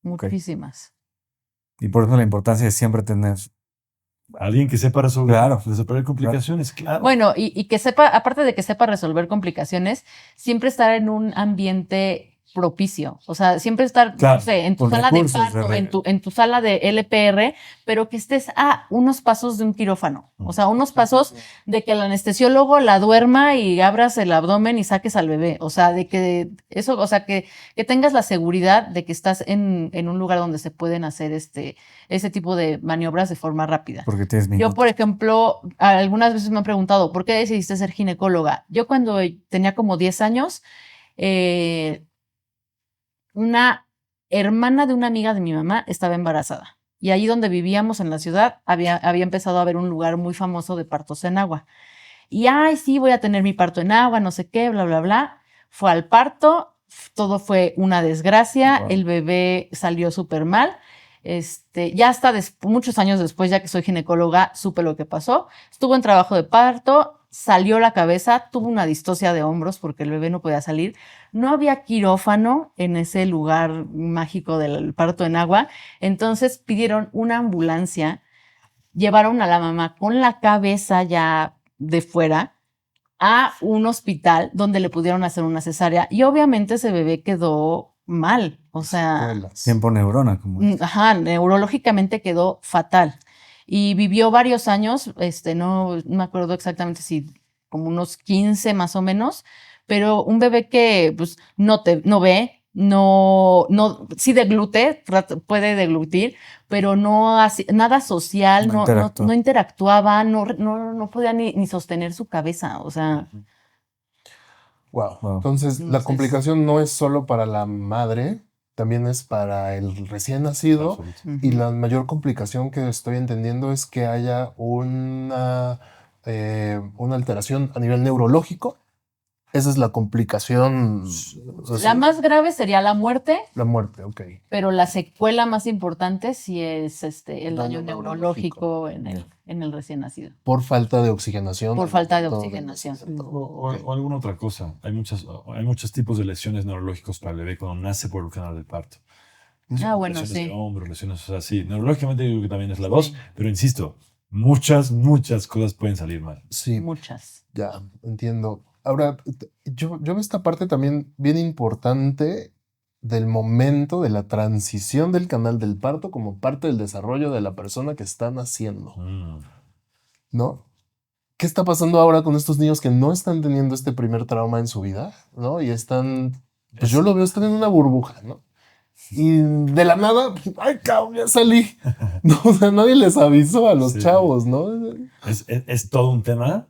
Muchísimas. Y por eso la importancia de siempre tener... Alguien que sepa resolver, Claro. resolver complicaciones, claro. Bueno, y que sepa, aparte de que sepa resolver complicaciones, siempre estar en un ambiente propicio. O sea, siempre estar, Claro, no sé, en tu con sala de recursos, parto, en tu sala de LPR, pero que estés a unos pasos de un quirófano. O sea, unos pasos de que el anestesiólogo la duerma y abras el abdomen y saques al bebé. O sea, de que eso, o sea, que tengas la seguridad de que estás en un lugar donde se pueden hacer ese tipo de maniobras de forma rápida. Porque tienes Yo, minutos. por ejemplo, algunas veces me han preguntado, ¿por qué decidiste ser ginecóloga? Yo cuando tenía como 10 años, una hermana de una amiga de mi mamá estaba embarazada. Y ahí donde vivíamos en la ciudad, había empezado a haber un lugar muy famoso de partos en agua. Y, ay, sí, voy a tener mi parto en agua, no sé qué, bla, bla, bla. Fue al parto, todo fue una desgracia, Wow. el bebé salió súper mal. Ya hasta muchos años después, ya que soy ginecóloga, supe lo que pasó. Estuvo en trabajo de parto, salió la cabeza, tuvo una distocia de hombros porque el bebé no podía salir. No había quirófano en ese lugar mágico del parto en agua. Entonces pidieron una ambulancia, llevaron a la mamá con la cabeza ya de fuera a un hospital donde le pudieron hacer una cesárea. Y obviamente ese bebé quedó mal. O sea, Secuelas. Tiempo neurona, como ajá, neurológicamente quedó fatal. Y vivió varios años, no me acuerdo exactamente si como unos 15 más o menos, pero un bebé que pues no ve, sí deglute, puede deglutir, pero no nada social, No interactúa. no interactuaba, no podía ni sostener su cabeza, o sea, Wow. Wow. Entonces, la Entonces- complicación no es solo para la madre, también es para el recién nacido. Absoluto. Y la mayor complicación que estoy entendiendo es que haya una alteración a nivel neurológico. Esa es la complicación. O sea, la más grave sería la muerte, la muerte, ok. pero la secuela más importante sí es el Daño daño neurológico en el recién nacido. Por falta de oxigenación. Por falta de Todo oxigenación. O alguna otra cosa. Hay muchos tipos de lesiones neurológicos para el bebé cuando nace por el canal del parto. Ah, bueno, Lesiones sí. de hombro, lesiones, o sea, sí. Neurológicamente digo que también es la 2, pero insisto, muchas cosas pueden salir mal. Sí, Muchas. ya, entiendo. Ahora, yo veo esta parte también bien importante del momento de la transición del canal del parto como parte del desarrollo de la persona que está naciendo, Mm. ¿no? ¿Qué está pasando ahora con estos niños que no están teniendo este primer trauma en su vida, ¿no? Y están, pues yo lo veo, están en una burbuja, ¿no? Y de la nada, ¡ay, cabrón, ya salí! No, o sea, nadie les avisó a los Sí. chavos, ¿no? Es todo un tema.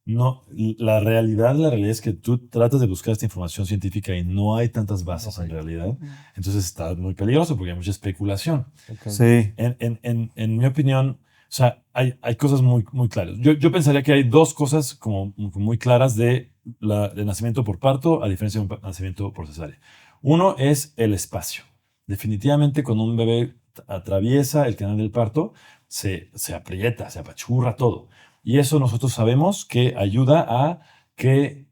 No, la realidad es que tú tratas de buscar esta información científica y no hay tantas bases en realidad. Entonces está muy peligroso porque hay mucha especulación. Ok. Sí. En mi opinión, o sea, hay cosas muy claras. Yo pensaría que hay dos cosas como muy claras de nacimiento por parto a diferencia de un nacimiento por cesárea. Uno es el espacio. Definitivamente cuando un bebé atraviesa el canal del parto, se aprieta, se apachurra todo. Y eso nosotros sabemos que ayuda a que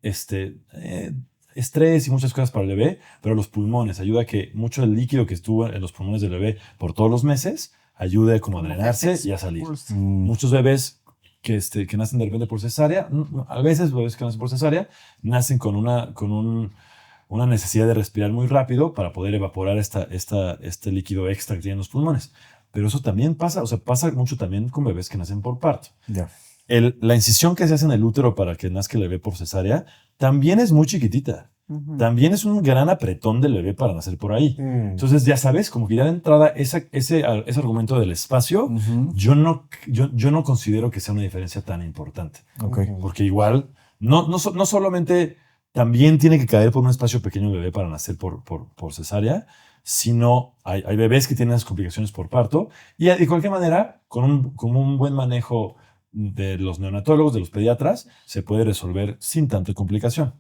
estrés y muchas cosas para el bebé, pero los pulmones, ayuda a que mucho del líquido que estuvo en los pulmones del bebé por todos los meses, ayude como a drenarse y a salir. Muchos bebés que nacen de repente por cesárea, a veces bebés que nacen por cesárea, nacen con una necesidad de respirar muy rápido para poder evaporar este líquido extra que tienen los pulmones. Pero eso también pasa, o sea, pasa mucho también con bebés que nacen por parto. Ya. La incisión que se hace en el útero para que nazca el bebé por cesárea también es muy chiquitita. También es un gran apretón del bebé para nacer por ahí. Entonces, ya sabes, como que ya de entrada ese argumento del espacio, Ujú. yo no considero que sea una diferencia tan importante. Ok. Porque igual no solamente también tiene que caer por un espacio pequeño el bebé para nacer por cesárea, sino hay bebés que tienen las complicaciones por parto y de cualquier manera, con un buen manejo de los neonatólogos, de los pediatras, se puede resolver sin tanta complicación.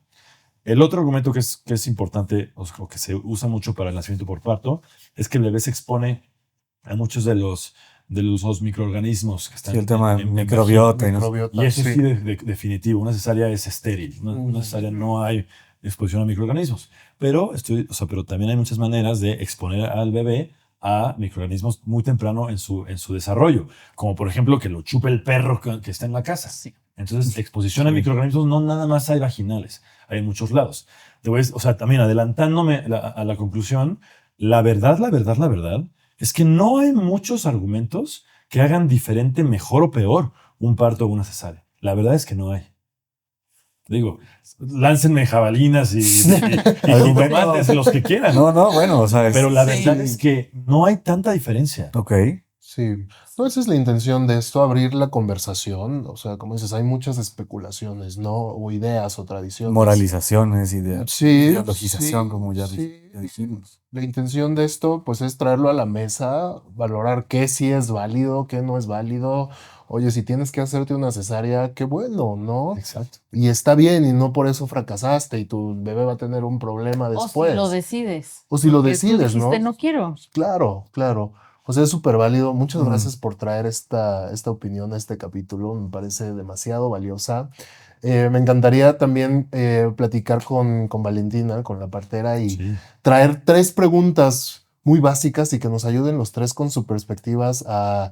El otro argumento que es importante o que se usa mucho para el nacimiento por parto es que el bebé se expone a muchos de los microorganismos que están Sí, el tema de en microbiota. Microbiota, y eso sí. sí, definitivo. Una cesárea es estéril. Una cesárea no hay exposición a microorganismos. Pero también hay muchas maneras de exponer al bebé a microorganismos muy temprano en su desarrollo. Como por ejemplo que lo chupe el perro que está en la casa. Sí. Entonces, exposición a microorganismos no nada más hay vaginales, hay en muchos lados. También adelantándome a la conclusión, la verdad es que no hay muchos argumentos que hagan diferente, mejor o peor un parto o una cesárea. La verdad es que no hay. Digo, láncenme jabalinas y jitomates, los que quieran. No, bueno, o sea, Pero la Sí. verdad es que no hay tanta diferencia. Ok. Sí, no, esa es la intención de esto, abrir la conversación. O sea, como dices, hay muchas especulaciones, ¿no? O ideas o tradiciones. Moralizaciones, Sí, ideologización, sí, como ya sí, dijimos. La intención de esto, pues, es traerlo a la mesa, valorar qué sí es válido, qué no es válido. Oye, si tienes que hacerte una cesárea, qué bueno, ¿no? Exacto. Y está bien, y no por eso fracasaste, y tu bebé va a tener un problema O después. si lo decides. O si lo Porque decides, tú dijiste, ¿no? no quiero. Claro, claro. O sea, es súper válido. Muchas Mm. gracias por traer esta opinión a este capítulo. Me parece demasiado valiosa. Me encantaría también platicar con Valentina, con la partera, y Sí. traer 3 preguntas muy básicas y que nos ayuden los 3 con sus perspectivas a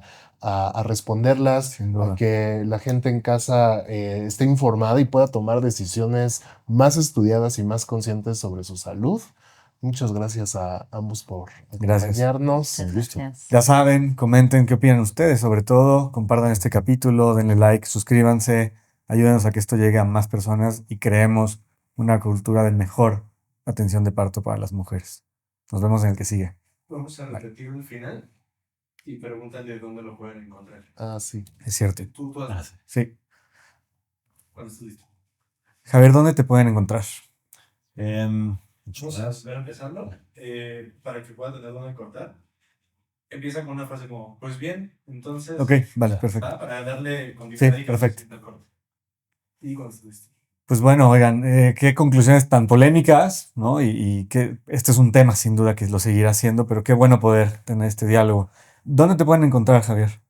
responderlas, Sin duda. a que la gente en casa esté informada y pueda tomar decisiones más estudiadas y más conscientes sobre su salud. Muchas gracias a ambos por Gracias. acompañarnos. Muchas gracias. Ya saben, comenten qué opinan ustedes, sobre todo, compartan este capítulo, denle like, suscríbanse, ayúdenos a que esto llegue a más personas y creemos una cultura de mejor atención de parto para las mujeres. Nos vemos en el que sigue. Vamos a repetir el final y pregúntale dónde lo pueden encontrar. Ah, sí. Es cierto. Tú Sí. cuando estés listo. Javier, ¿dónde te pueden encontrar? Vamos a ver empezando para que puedan tener dónde cortar. Empieza con una frase como, pues bien, entonces... Ok, vale, perfecto. Para darle continuidad y que perfecto. se sienta el corte. Y cuando estés listo. Pues bueno, oigan, qué conclusiones tan polémicas, ¿no? Y que este es un tema sin duda que lo seguirá haciendo, pero qué bueno poder tener este diálogo. ¿Dónde te pueden encontrar, Javier?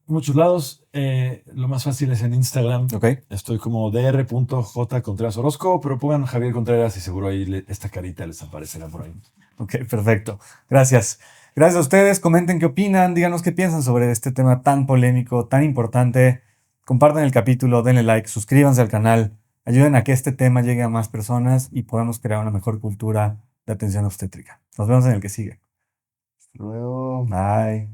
Muchos lados. Lo más fácil es en Instagram. Ok. Estoy como dr.j.contreras Orozco, pero pongan Javier Contreras y seguro ahí esta carita les aparecerá por ahí. Ok, perfecto. Gracias. Gracias a ustedes. Comenten qué opinan. Díganos qué piensan sobre este tema tan polémico, tan importante. Compartan el capítulo, denle like, suscríbanse al canal. Ayuden a que este tema llegue a más personas y podamos crear una mejor cultura de atención obstétrica. Nos vemos en el que sigue. Luego. Bye.